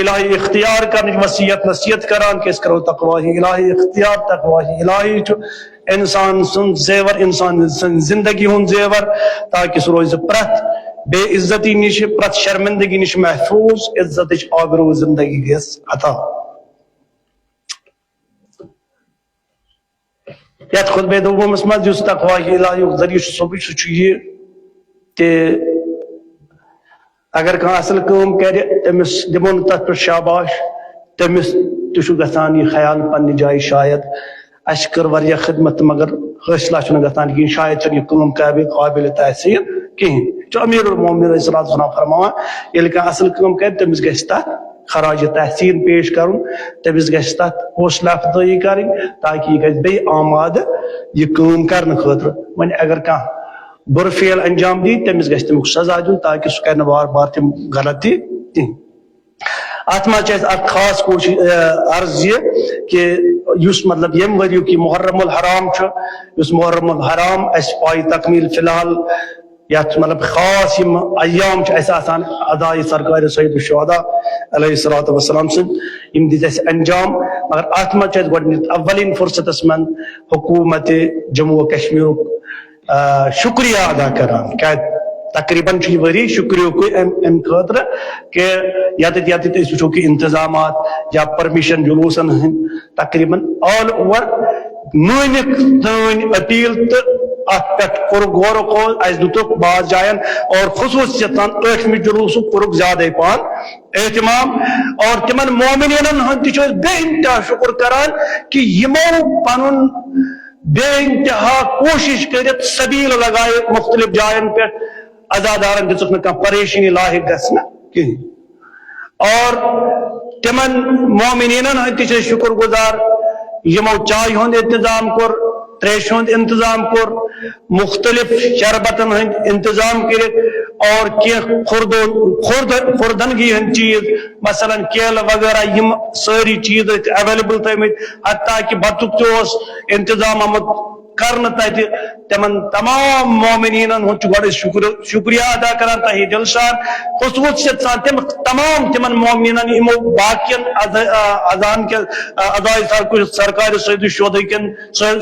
الہی اختیار کرنے وصیت نصیحت کران کہ اس کرو تقوی الہی اختیار تقوی الہی انسان سن زیور انسان سن زندگی ہن زیور تاکہ سہ روز پرت بے عزتی نش پرت شرمندگی نش محفوظ عزت آبرو زندگی گیس عطا یت خطبہ دومس مز اس تقوی الہی ذریعہ ثبوت سہ یہ کہ اگر کھانا اصل کام کرے تمس دمون تر پہ شاباش تمس تہ گژھان یہ خیال پنہ جائے شاید اس کر واریاہ خدمت مگر حوصلہ چھ گژھان کہین شاید چھ یہ کام قابل تحسین کہین امیر المومنین علیہ الصلوۃ والسلام فرماوان ییٚلہِ کانٛہہ اصل کام کرِ تمس گژھِ تتھ خراج تحسین پیش کرن تمس گژھِ تتھ حوصلہ افزائی کرٕنۍ تاکہ یہ گژھِ بیٚیہِ آمادٕ یہ کام کرنہٕ خٲطرٕ وۄنۍ اگر کانٛہہ بر فعل انجام دی تمس گژھِ تمیُک سزا دیُن تاکہ سہ کرِ بار بار تم غلطی کہین ات منٛز چھِ اکھ خاص کوشش عرض یہ کہ اس مطلب یم ؤریُک یہ محرم الحرام اس محرم الحرام اس پائی تکمیل فی الحال یت مطلب خاص یم ایام اس آسان ادائے سرکار سید الشہداء علیہ الصلوۃ والسلام سن یم دِتۍ اَسہِ انجام مگر ات منٛز چھِ گۄڈنیتھ اولین فرصتس من حکومت جموں و کشمیرُک شکریہ ادا کران کیا تقریباً وری شکریہ ام خاطر کہ یتت وچو کہ انتظامات یا پرمیشن جلوسن ہند تقریباً آل اوور مانک سن اپیل تو ات پہ غور و خوض اس دتک بعض جائن اور خصوصیت ٲٹھمہِ جلوسُک کوٚرُکھ زیادے پہن اہتمام اور تمن مومنینن ہند تہ بے انتہا شکر کران کہ یمو پنن بے انتہا کوشش کرت سبیل لگائے مختلف جائن پہ ازادارن دژکھ نہٕ کانٛہہ پریشانی لاحق گژھنہٕ کہین اور تمن مومنینن ہند تہ چھِ شکر گزار یمو چائے ہند انتظام کوٚر تریش ہند انتظام کور مختلف شربتن ہند انتظام کرت اور خوردنگی ہند چیز مثلا کیل وغیرہ یم ساری چیز اویلیبل تھمت حتیٰ کہ بتک تس انتظام آمت کرن تت تمن تمام مومنین ہند شکریہ ادا کران تہ دل سان خصوصیت سان تم تمام تمن مومنین یمو باقین اذان کے ادائے سرکار سید الشہداء کن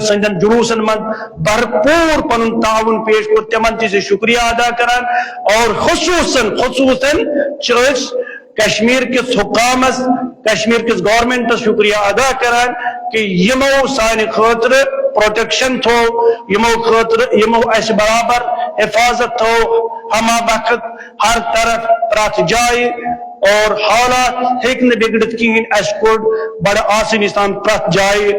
سندن جلوسن من بھرپور پن تعاون پیش کور تمن تہ شکریہ ادا کران اور خصوصاً کشمیر کس حکامس کشمیر کس گورنمنٹس شکریہ ادا کران کہ یمو سانہ خاطر پروٹیکشن تھو یمو اس برابر حفاظت تھو ہمہ وقت ہر طرف پرت جائے اور حالات ہیک نہ بگڑت کہین اس کو بڑا آسانی سان پرت جائے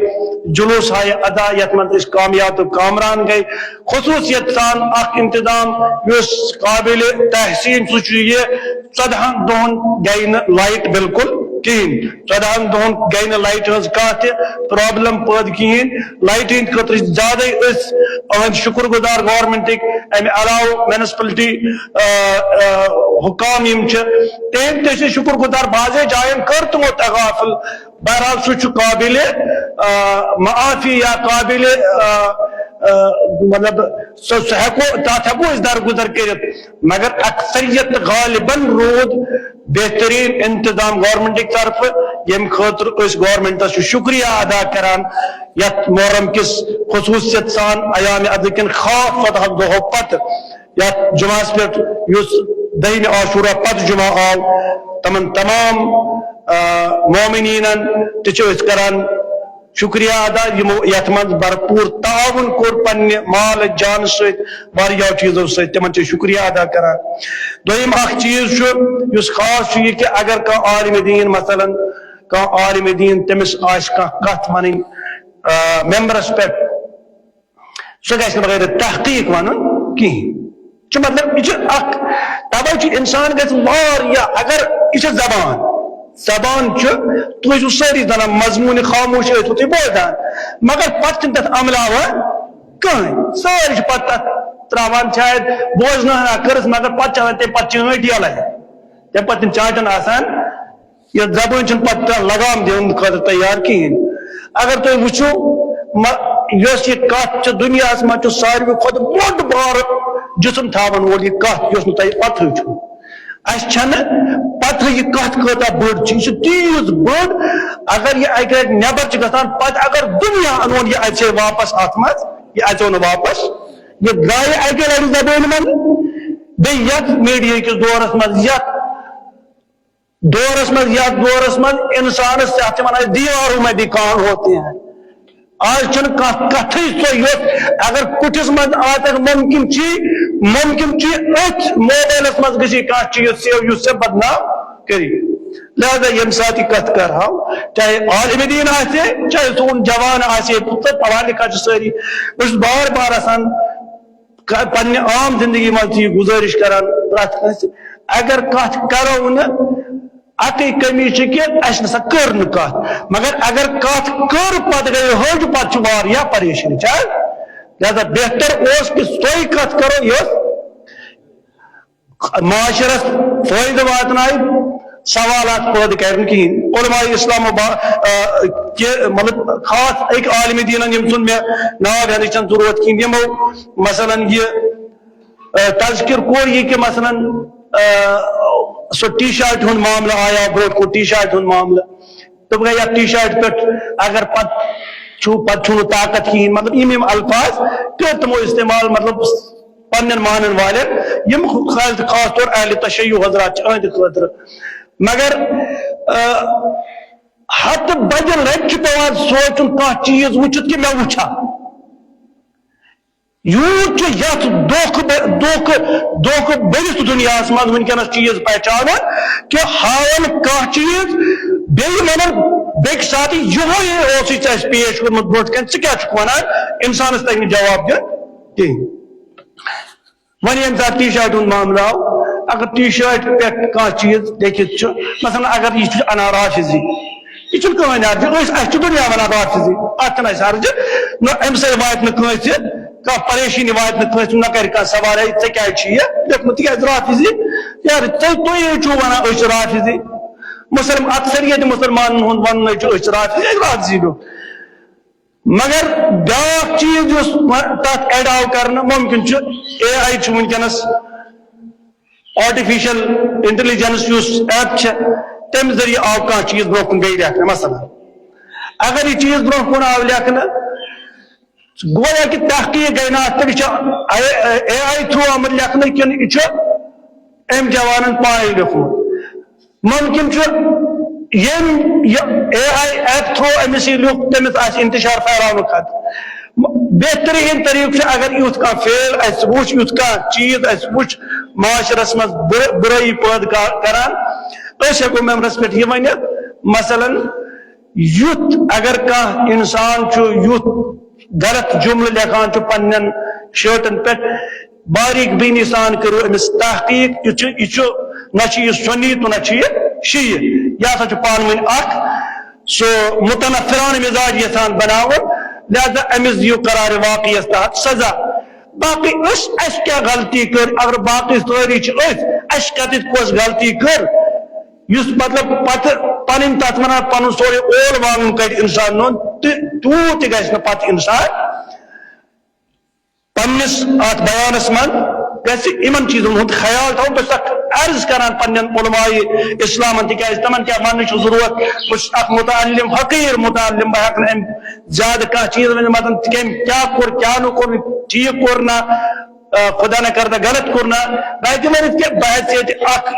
جلوس آئے ادا یت من اس کامیاب و کامران گئی خصوصیت سان اخ انتظام اس قابل تحسین سہ یہ 14 دہن گئی لائٹ بالکل کہین 14 دہن گئی لائٹ ہز کھانا پرابلم پید کہین لائٹ ہند خاطر زیادہ شکر گزار گورنمنٹک امہ علاوہ میونسپلٹی حکام یم تم تہ شکر گزار بعضے جائن کر تمو تغافل بہرحال سہ قابل معافی یا قابل مطلب تات ہیکو درگزر کرت مگر اکثریت غالباً رود بہترین انتظام گورنمنٹ طرف یم خاطر اس گورنمنٹس شکریہ ادا کران یت محرم کس خصوصیت سان ایام ادکن خاص فتح دہو پتہ یت جمعہ پہ اس دہن عاشورہ پتہ جمعہ آو تمن تمام مومنین تہ کران شکریہ ادا یت من بھرپور تعاون کور پنہ مال جان سیا چیزوں تمن شکریہ ادا کران دویم اخ چیز اس خاص یہ کہ اگر کان عالم دین مثلا کان عالم دین تمس آس کان کت ون ممبرس پہ سہ گھس بغیر تحقیق ون کہین مطلب یہ توے انسان گھر اگر یہ زبان تھی ساری زنان مضمون خاموش تھی بوزان مگر پتہ تک عملاوان کہیں ساری پتہ تراوان شاید بوزنا کرس مگر پتہ تم پتہ چانٹ یلے تم پتہ چانٹن آسان یہ زبان چھ پتہ لگام دن خاطر تیار کہین اگر تھی وچھو اس یہ کت دنیا من ساروی کھت بوڑ بار جسم تھاون وول یہ کت اس تھی پتہ اچھن پتہ یہ کت کتا بڑ چیز تیز بڑ اگر یہ اکہ لٹہ نبر گژھان پتہ اگر دنیا انون یہ اچھے واپس ات مز یہ اچو نا واپس یہ درائے اکہ لٹہ زبان من بیٚیہِ یتھ میڈیا کس دورس مز دورس مز انسانس اتھ ونان دیواروں میں بھی کان ہوتے ہیں آج چھن کتھ سو یوت اگر کٹھس مز آتک ممکن چی ات موبائلس مز گژھی کانٛہہ چیز سیو یس سے بدنام کری لہذا یم سات یہ کت کرہو چاہے عالم دین آسے چاہے سون جوان آسے تو پڑھا لکھا ساری بس بار بار آسان پنہ عام زندگی مز یہ گزارش کران پرت کس اگر کت کرو نا اکی کمی کہ اس نسا کر نا کت مگر اگر کت کر پتہ گئی ہوج پتہ واریاہ پریشانی چاہ لہذا بہتر اس کہ سوئی کت کرو یہ معاشرس فائدہ واتنائے سوالات پید کرن کہین علماء اسلام مطلب خاص ایک عالم دین یم سن میں ناو ہینچ ضرورت کہین یمو مثلا یہ تذکر کور یہ کہ مثلا سو ٹی شرٹ ہند معاملہ آیا برو کو ٹی شرٹ ہند معاملہ تو گئی ٹی شرٹ پہ اگر پتہ طاقت کہین مطلب یم الفاظ کر تمو استعمال مطلب پنن مانن والن یم خاص طور اہل تشیع حضرات اہد خاطر مگر ہتھ بجے لٹ پیوان سوچن کھانا چیز وچت کہ میں وچھا یوت یت دھوکہ برس دنیا مز ونکس چیز پہچان کہ ہاون کھانا چیز بیان بیک سات یہ پیش کورمت برو کن ثہ ونان انسانس تک جواب دین کہین ون یم سات ٹی شرٹ ہند معاملہ آو اگر ٹی شرٹ پہ کھانا چیز لیکھت مثلا اگر یہ انار حافظی یہ کہین حرج دنیا ونان حافظی ات حرج ام سی وات نس کھانا پریشانی وات نس نہ کر کھانا سوال ہے ژے کیا لیکھمت تک حافظی یار تھی ونان حافظی اکثریت مسلمان ہند ون حافظی گو مگر بیاکھ چیز اس تک ایڈ آو کرنا ممکن اے آئی ونکس آرٹیفیشل انٹیلیجنس اس ایپ تم ذریعہ آو کھانا چیز برو کن گئی لیکھنا مثلا اگر یہ چیز برو کن آو لیکھنا گویا کہ تحقیق گئی نا تک اے آئی تھرو آمد لیکھنا کن یہ ام جوانن پانے لیکھمت ممکن اے آئی ایپ تھرو امس لوگ تمس انتشار پھیلاؤ خط بہترین طریقہ اگر یوت کا فیل اس وچ یوت کا چیز اس وچ معاشرس مز برائی پید کران اس ہیکو ممبرس پہ یہ ونت مثلا یوت اگر کا انسان یوت غلط جملہ لکھان پنن شرٹن پہ باریک بینی سان کرو امس تحقیق یہ نہ یہ سنی تو نہ یہ شیع یہ ہسا پان ون اخ سو متنفران مزاج یسان بناو لہذا امس دیو قرار واقعی تحت سزا باقی اس کیا غلطی کر اگر باقی سوری اس کتت کس غلطی کر اس مطلب پتہ پن تک ونان پن سورے اول وانگ کر انسان نون تیوت گھس پتہ انسان پنس ات بیانس من گھس ان چیزن ہند خیال تھو بس عرض کران پن علماء اسلام تاز تمن کیا ون ضرورت بس اخ متعلم حقیر متعلم بہ ہن زیادہ کھانا چیز ونت کیا کور کیا نہ کور ٹھیک کور نا خدا نہ کرتا غلط کرنا بلکہ ورت کہ بحثیت اخ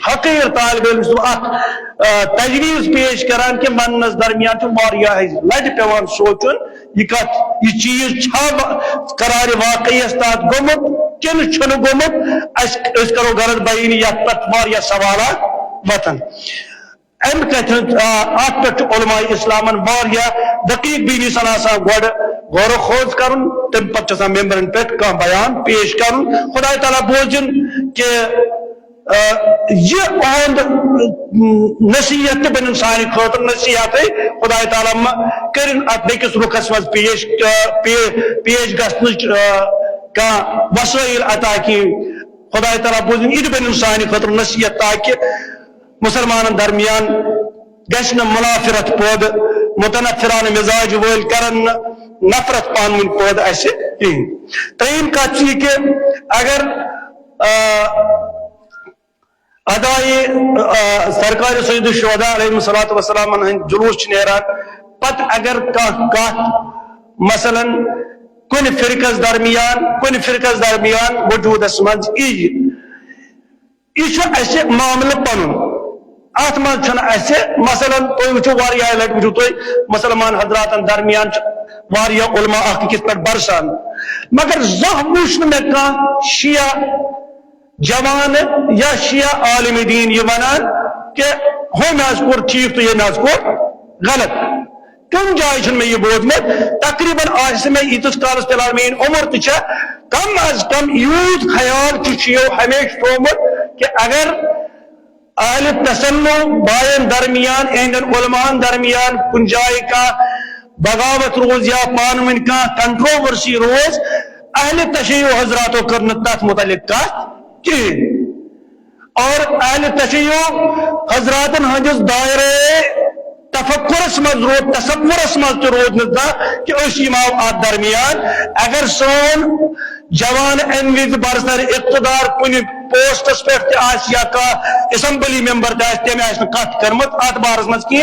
حقیر طالب علم اخ تجویز پیش کران کہ منس درمیان واریاہ لٹ پیوان سوچن یہ کت یہ چیز قرار واقعی تحت گومت کن چھن گومت اس کرو غلط بیانی یت پہ واریاہ سوالات وتن ام ات پہ علماء اسلامن واریاہ دقیق بینی سن آسان گوڑ غور و خوض کرن تم پتہ ممبرن پہ کھانا بیان پیش کرن خدا تعالیٰ بوزن کہ یہ اہد نصیحت بن سان خاطر نصیحت خدا تعالیٰ کرن ات بیکس رخس مز پیش گھنچ وسائل عطا کی خدا تعالیٰ بوزن یہ بن سان خاطر نصیحت تاکہ مسلمان درمیان گھس منافرت پود متنفران مزاج ول کرن نفرت پان ون پود اس تریم کت یہ کہ اگر ادائی سرکار سید الشہداء علیہ الصلوۃ والسلام ہند جلوس نیران پت اگر کت مثلا کن فرقس درمیان وجودس مز یہ معاملہ پن ات مز مثلا تھی وچو واریاہ لٹ وچو تھی مسلمان حضراتن درمیان واریاہ علماء اخ أکس پہ برسان مگر زہ وچ نہ مے کانٛہہ شیعہ جوان یا شیعہ عالم دین یہ ونان کہ ہو ناز کور ٹھیک تو یہ ناز کور غلط کم جائے میں یہ بوزمت تقریباً آج میں ایتس کالس تلار میں عمر تچا کم از کم یوت خیال چیو ہمیشہ تھومت کہ اگر اہل تسنع بائن درمیان اہندن علماء درمیان کن جائے کا بغاوت روز یا پانون کا کنٹروورسی روز اہل تشیع حضراتوں کرنا تات متعلق کا کی اور اہل تشیع حضراتن ہنجز دائرے تفکرس مز رود تصورس مز رود نتا کہ اس امام آت درمیان اگر سون جوان انویز برسر اقتدار کنی پوسٹس پہ یا کا اسمبلی ممبر تم کت کرمت ات بارس مز کی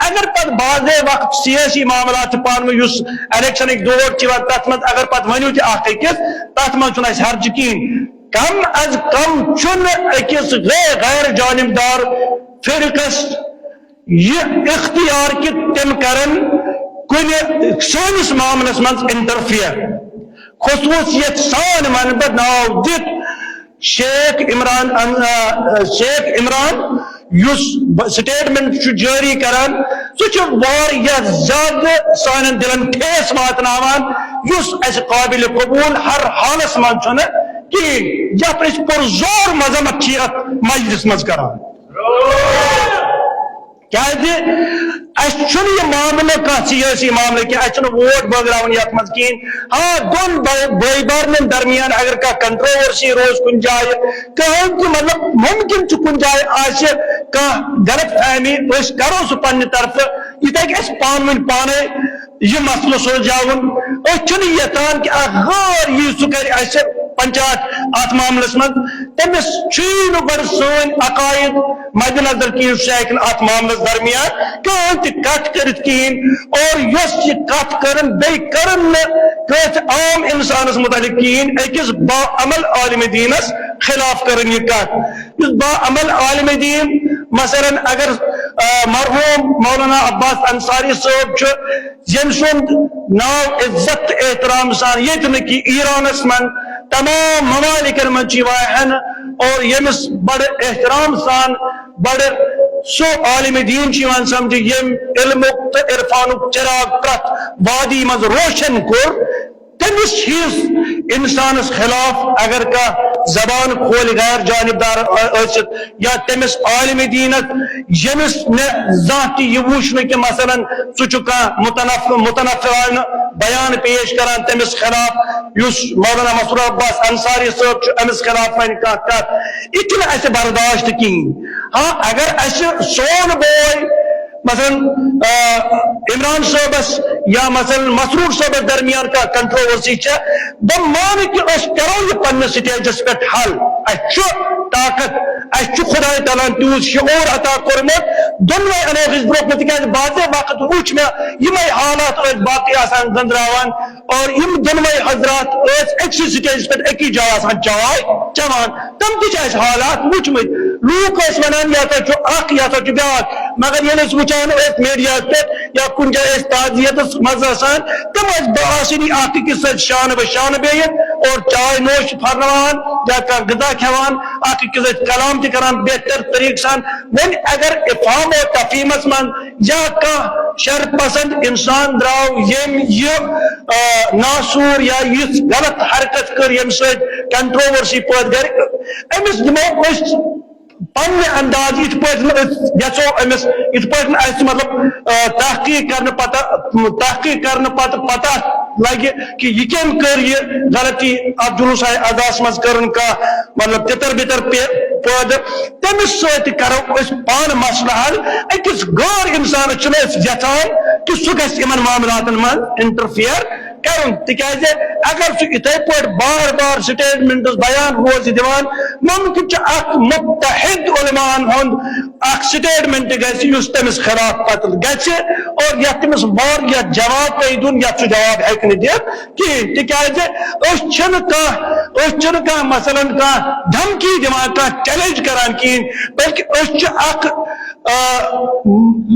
اگر پت بعض وقت سیاسی معاملات پان اس الیکشن دور تر مز اگر پت ونو تہ اکس تر مز حرج کہین کم از کم چن اکس غیر جانبدار فرقس یہ اختیار کہ تم کرن کن سانس معاملس مز انٹرفیئر خصوصیت سان من بہ ناو دت شیخ عمران یس سٹیٹمنٹ جاری کران سہ زیادہ سان دلن ٹھیس واتناوان یس اس قابل قبول ہر حالس من کہین یت پرزور مذمت ات مجلس مز کران یہ معاملہ کھانا سیاسی معاملہ کی اچھا ووٹ بٲگراوان یتھ مز کہین ہاں دون بٲے بارنن درمیان اگر کانٛہہ کنٹروورسی روز کن جائے کہیں کہ مطلب ممکن کن جائے آسہِ کانٛہہ غلط فہمی اس کرو سہ پنہ طرف یہ تک اس پانون پانے یہ مسئلہ سلجھاون اس یتان کہ غیر یہ سہ کر پنچایت ات معاملس مز تمس چھ بڑ سن عقائد مد نظر کہین سہ ات معاملس درمیان کہین تہ کت کرت کہین اور یس یہ کت کرن بی کرن کت عام انسانس متعلق کہین اکس با عمل عالم دینس خلاف کرن یہ کت اس با عمل عالم دین مثلا اگر مرحوم مولانا عباس انصاری صاحب یم سند ناو عزت احترام سان یہ کہ ایرانس من تمام ممالکن من اور یمس بڑ احترام سان بڑ سو عالم دین سمجھ یم علم عرفان چراغ پرت وادی مز روشن کور تمس چیز انسانس خلاف اگر کا زبان کھول غیر جانبدار یا تمس عالم دینت یمس ذاتی یہ وچن کہ مثلا سہ متنفران بیان پیش کران تمس خلاف یس مولانا مسرور عباس انصاری صاحب امس خلاف کت یہ اس برداشت کہین ہاں اگر اس سون بوائے مثلا عمران صاحبس یا مثلا مسرور صاحب درمیان کا کنٹروورسی بہ مان کہ کرو یہ پنس سٹیجس پہ حل طاقت خدا تعالیٰ تیوت شعور عطا کورمت دونوے انوس برو تک بعض وقت وچ میں یم حالات باقی آسان گندراوان اور یم دونوے حضرات اکسی سٹیجس پہ ایک جائے آسان چائے چوان تم تہ حالات وچمت لوگ ونان یا تو اخ یا تو بیاکھ مگر یل وچان میڈیا پہ یا کن جائے تعزیت مز آسان تم بآسانی اخ أکس شان بشان بہت اور چائے نوش فرنوان یا غذا کھوان اخ أکس کلام تہ کران بہتر طریقہ سان وۄنۍ اگر افہام و تفہیمس من یا کانٛہہ شر پسند انسان درٛاو یم یہ ناسور یا یژھ غلط حرکت کر یم سۭتۍ کنٹروورسی پٲدٕ کرِ أمس دمو أسۍ پنہ انداز یت پھو امس یت پہ مطلب تحقیق کرنے پتہ لگہ کہ یہ کم کر یہ غلطی ات جلوس اداس مز کرن کا مطلب تتر بتر پٲدٕ تمس ست کرو اس پان مسئلہ حل اکس غیر انسان یژھان کہ سہ گژھِ یمن معاملاتن من انٹرفیئر کرن تکیازِ اگر سہ اتھے پٲٹھۍ بار بار سٹیٹمنٹس بیان روزِ دِوان ممکن چھُ اکھ متحد علماءن ہُنٛد اکھ سٹیٹمنٹ گژھِ یُس تٔمِس خلاف پتہٕ گژھِ اور یتھ تٔمِس واریاہ جواب پیٚیہِ دیُن یتھ سُہ جواب ہیٚکہِ نہٕ دِتھ کِہیٖنۍ تِکیازِ أسۍ چھِنہٕ کانٛہہ مثلاً کانٛہہ دھمکی دِوان کانٛہہ چیلنج کران کِہیٖنۍ بلکہِ أسۍ چھِ اکھ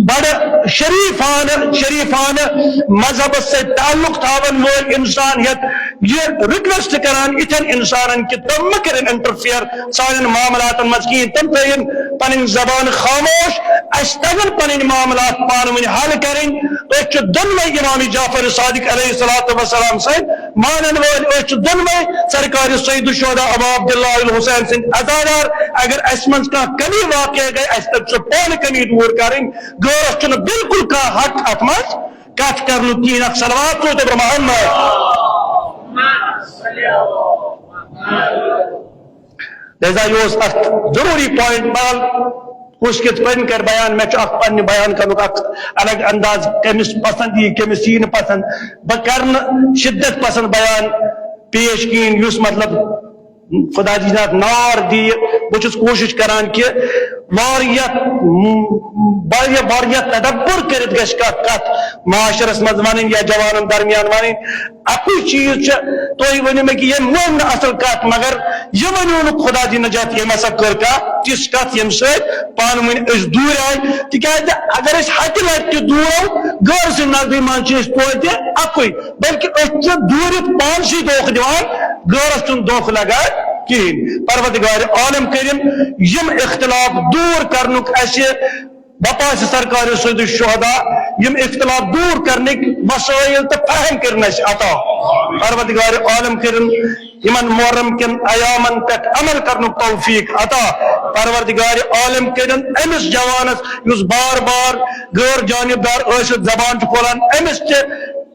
بڑٕ شریفانہ مذہبس سۭتۍ تعلق تھاون وول انسان یہ ریکویسٹ کران اتھن انسانن کہ تم مہ کرن انٹرفیئر سانن معاملاتن مز کہین تم تھین پنن زبان خاموش اس تگن پنن معاملات پان ون حل کریں أسۍ دۄنوے امام جعفر صادق علیہ الصلوۃ والسلام سۭتۍ مانن وٲلۍ أسۍ دۄنوے سرکار سید الشہداء ابا عبداللہ الحسین سٕنٛدۍ عزادار اگر اس منٛز کانٛہہ کمی واقع گئی اس تک سُہ پانہٕ کمی دور کریں غٲرس چھُنہٕ بالکل کانٛہہ حق اتھ منٛز کتھ کرنُک کِہیٖنۍ اکھ صلوات سوز ابن محمد لہذا یہ اس ضروری پوائنٹ بال کس کت پن کر بیان میں پنہ بیان کرنک اخ الگ انداز کمس پسند یہ کمس یہ پسند بہ کرن شدت پسند بیان پیش کین یس مطلب خدا جی نات نار دی بہت کوشش کران کہ واریاہ تدبر کرت گژھِ کتھ معاشرس مز ون یا جوانن درمیان ون اکوئی چیز تھی ورنو مے کہ یم ون اصل کت مگر یہ ونو خدا جی نجات یم ہسا کر تس کت یم پان ون دور آئی تکیاز اگر ہتہ لٹہ دورو غیر سند نظر من توتہ اکوئی بلکہ دورت پانسی دھوکہ دان غیرس چھ دھوکہ لگان کہین پروردگار عالم کریم یم اختلاف دور کرنک اس بپاس سرکار سید الشہداء یم اختلاف دور کرنک وسائل تو فراہم کرنا عطا پروردگار عالم کریم یمن محرم کن ایامن پہ عمل کرنک توفیق عطا پروردگار عالم کریم امس جوانس اس بار بار غیر جانبدار ٲسِتھ زبان کھولان امس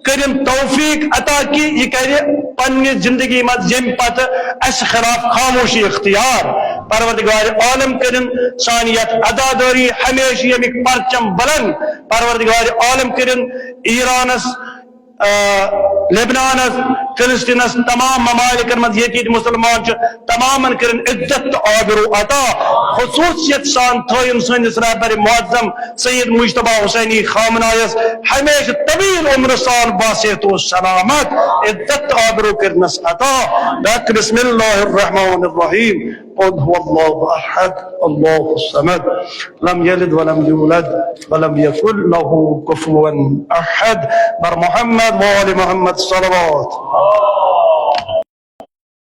کریم توفیق عطا کی یہ کرے پنہ زندگی مز یم پتہ اس خلاف خاموشی اختیار پروردگار عالم کرن سانیت عزاداری ہمیشہ یمیک پرچم بلند پروردگار عالم کرن ایرانس لبنانس فلسطینس تمام ممالکن مز یتیت مسلمان تمام کرن عزت تو آبرو عطا خصوصیت سان تھوین سنس رہبر معظم سید مجتبی حسینی خامنائیس ہمیشہ طویل عمر سال باصحت و سلامت عزت تو آبرو کرنس عطا بسم اللہ الرحمن الرحیم قل هو الله احد الله الصمد لم يلد ولم يولد ولم يكن له كفوا احد بر محمد وآل محمد صلوات